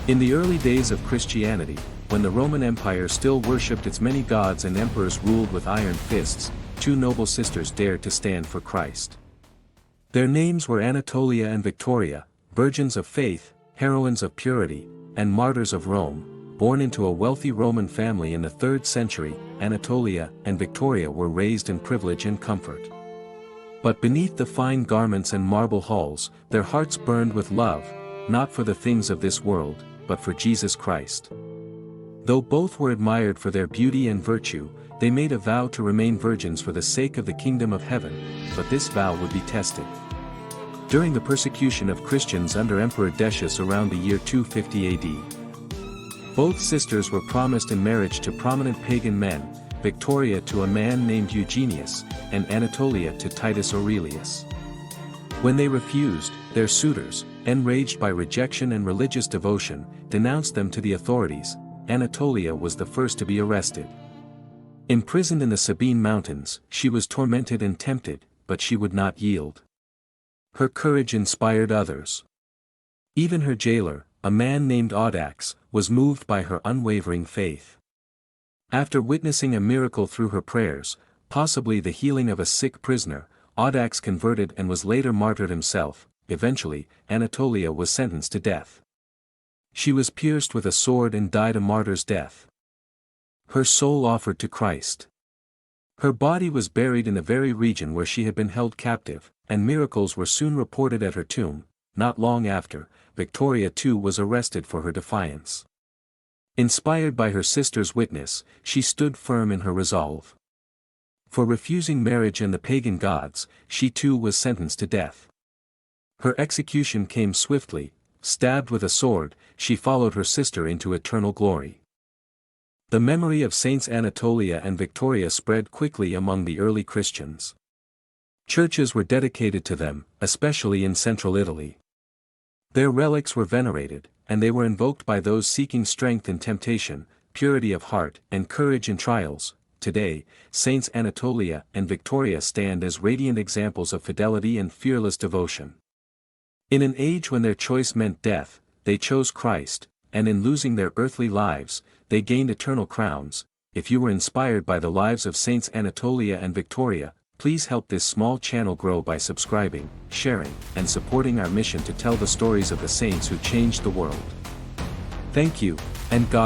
In the early days of Christianity, when the Roman Empire still worshipped its many gods and emperors ruled with iron fists, two noble sisters dared to stand for Christ. Their names were Anatolia and Victoria, virgins of faith, heroines of purity, and martyrs of Rome. Born into a wealthy Roman family in the 3rd century, Anatolia and Victoria were raised in privilege and comfort. But beneath the fine garments and marble halls, their hearts burned with love, not for the things of this world, but for Jesus Christ. Though both were admired for their beauty and virtue, they made a vow to remain virgins for the sake of the kingdom of heaven, but this vow would be tested. During the persecution of Christians under Emperor Decius around the year 250 AD. Both sisters were promised in marriage to prominent pagan men, Victoria to a man named Eugenius, and Anatolia to Titus Aurelius. When they refused, their suitors, enraged by rejection and religious devotion, denounced them to the authorities. Anatolia was the first to be arrested. Imprisoned in the Sabine Mountains, she was tormented and tempted, but she would not yield. Her courage inspired others. Even her jailer, a man named Audax, was moved by her unwavering faith. After witnessing a miracle through her prayers, possibly the healing of a sick prisoner, Audax converted and was later martyred himself. Eventually, Anatolia was sentenced to death. She was pierced with a sword and died a martyr's death. Her soul offered to Christ. Her body was buried in the very region where she had been held captive, and miracles were soon reported at her tomb. Not long after, Victoria too was arrested for her defiance. Inspired by her sister's witness, she stood firm in her resolve. For refusing marriage and the pagan gods, she too was sentenced to death. Her execution came swiftly. Stabbed with a sword, she followed her sister into eternal glory. The memory of Saints Anatolia and Victoria spread quickly among the early Christians. Churches were dedicated to them, especially in central Italy. Their relics were venerated, and they were invoked by those seeking strength in temptation, purity of heart, and courage in trials. Today, Saints Anatolia and Victoria stand as radiant examples of fidelity and fearless devotion. In an age when their choice meant death, they chose Christ, and in losing their earthly lives, they gained eternal crowns. If you were inspired by the lives of Saints Anatolia and Victoria, please help this small channel grow by subscribing, sharing, and supporting our mission to tell the stories of the saints who changed the world. Thank you, and God